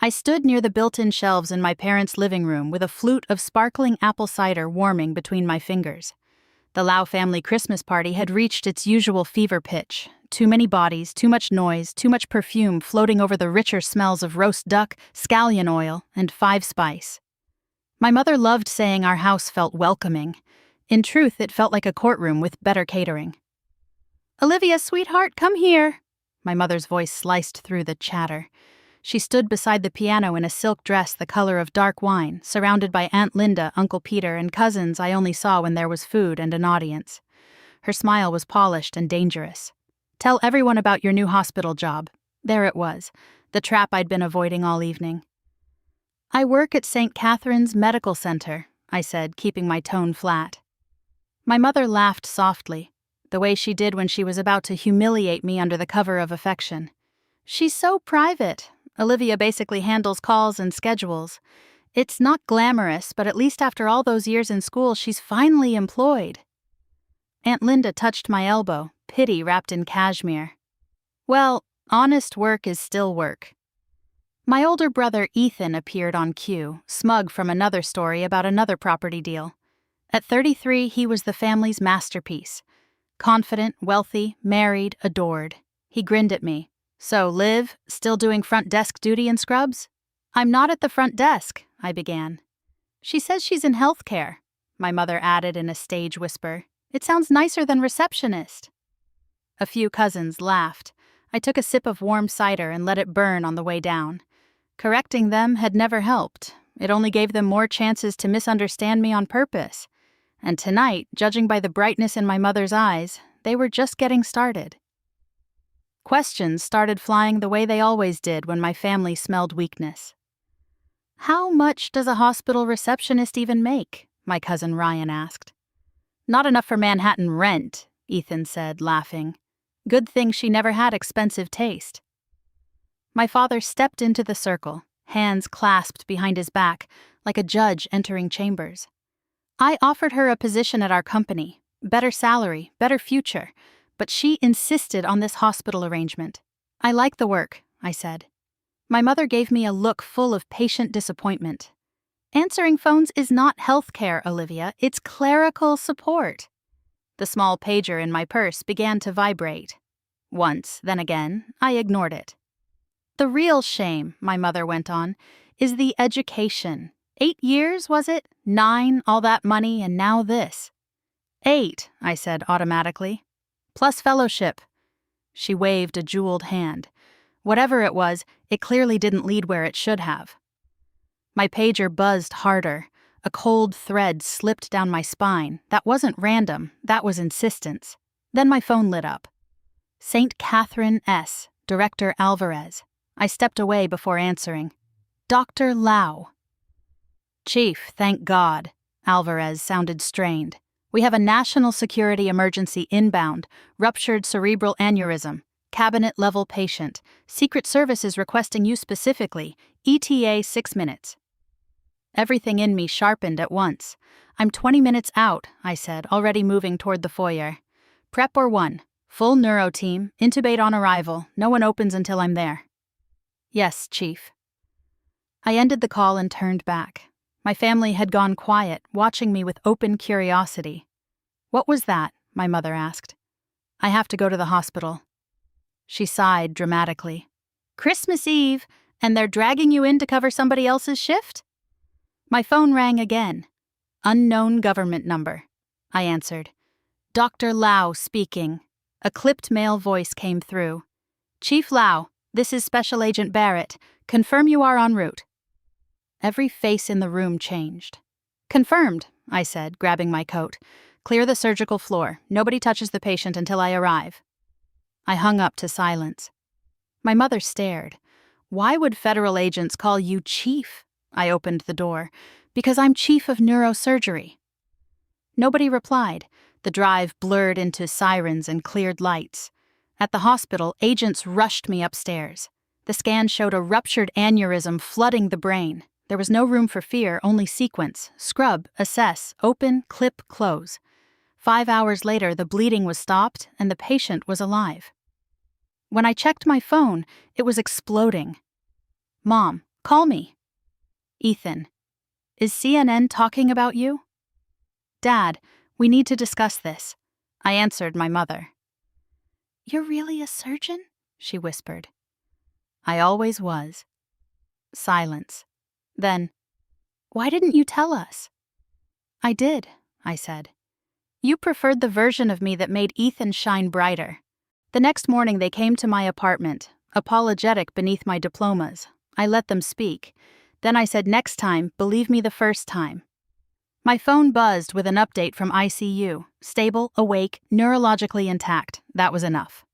I stood near the built-in shelves in my parents' living room with a flute of sparkling apple cider warming between my fingers. The Lau family Christmas party had reached its usual fever pitch. Too many bodies, too much noise, too much perfume floating over the richer smells of roast duck, scallion oil, and five spice. My mother loved saying our house felt welcoming. In truth, it felt like a courtroom with better catering. "Olivia, sweetheart, come here." My mother's voice sliced through the chatter. She stood beside the piano in a silk dress the color of dark wine, surrounded by Aunt Linda, Uncle Peter, and cousins I only saw when there was food and an audience. Her smile was polished and dangerous. "Tell everyone about your new hospital job." There it was, the trap I'd been avoiding all evening. "I work at St. Catherine's Medical Center," I said, keeping my tone flat. My mother laughed softly, the way she did when she was about to humiliate me under the cover of affection. "She's so private. Olivia basically handles calls and schedules. It's not glamorous, but at least after all those years in school, she's finally employed." Aunt Linda touched my elbow, pity wrapped in cashmere. "Well, honest work is still work." My older brother Ethan appeared on cue, smug from another story about another property deal. At 33, he was the family's masterpiece. Confident, wealthy, married, adored. He grinned at me. "So, Liv, still doing front desk duty in Scrubs?" "I'm not at the front desk," I began. "She says she's in healthcare," my mother added in a stage whisper. "It sounds nicer than receptionist." A few cousins laughed. I took a sip of warm cider and let it burn on the way down. Correcting them had never helped. It only gave them more chances to misunderstand me on purpose. And tonight, judging by the brightness in my mother's eyes, they were just getting started. Questions started flying the way they always did when my family smelled weakness. "How much does a hospital receptionist even make?" my cousin Ryan asked. "Not enough for Manhattan rent," Ethan said, laughing. "Good thing she never had expensive taste." My father stepped into the circle, hands clasped behind his back, like a judge entering chambers. "I offered her a position at our company, better salary, better future, but she insisted on this hospital arrangement. I like the work," I said. My mother gave me a look full of patient disappointment. "Answering phones is not healthcare, Olivia. It's clerical support." The small pager in my purse began to vibrate. Once, then again, I ignored it. "The real shame," my mother went on, "is the education. 8 years, was it? 9, all that money, and now this." 8, I said automatically. "Plus fellowship." She waved a jeweled hand. Whatever it was, it clearly didn't lead where it should have. My pager buzzed harder. A cold thread slipped down my spine. That wasn't random, that was insistence. Then my phone lit up. St. Catherine S., Director Alvarez. I stepped away before answering. "Dr. Lau." "Chief, thank God." Alvarez sounded strained. "We have a national security emergency inbound, ruptured cerebral aneurysm, cabinet-level patient. Secret Service is requesting you specifically. ETA 6 minutes. Everything in me sharpened at once. "I'm 20 minutes out," I said, already moving toward the foyer. "Prep or 1. Full neuro team, intubate on arrival. No one opens until I'm there." "Yes, Chief." I ended the call and turned back. My family had gone quiet, watching me with open curiosity. "What was that?" my mother asked. "I have to go to the hospital." She sighed dramatically. "Christmas Eve, and they're dragging you in to cover somebody else's shift?" My phone rang again. "Unknown government number," I answered. "Dr. Lau speaking." A clipped male voice came through. "Chief Lau, this is Special Agent Barrett. Confirm you are en route." Every face in the room changed. "Confirmed," I said, grabbing my coat. "Clear the surgical floor. Nobody touches the patient until I arrive." I hung up to silence. My mother stared. "Why would federal agents call you chief?" I opened the door. "Because I'm chief of neurosurgery." Nobody replied. The drive blurred into sirens and cleared lights. At the hospital, agents rushed me upstairs. The scan showed a ruptured aneurysm flooding the brain. There was no room for fear, only sequence. Scrub, assess, open, clip, close. 5 hours later, the bleeding was stopped and the patient was alive. When I checked my phone, it was exploding. "Mom, Call me. Ethan, is CNN talking about you? Dad, we need to discuss this. I answered my mother. You're really a surgeon? She whispered. I always was. Silence. Then, why didn't you tell us? I did, I said. You preferred the version of me that made Ethan shine brighter. The next morning they came to my apartment, apologetic beneath my diplomas. I let them speak. Then I said, next time, believe me the first time. My phone buzzed with an update from ICU. Stable, awake, neurologically intact. That was enough.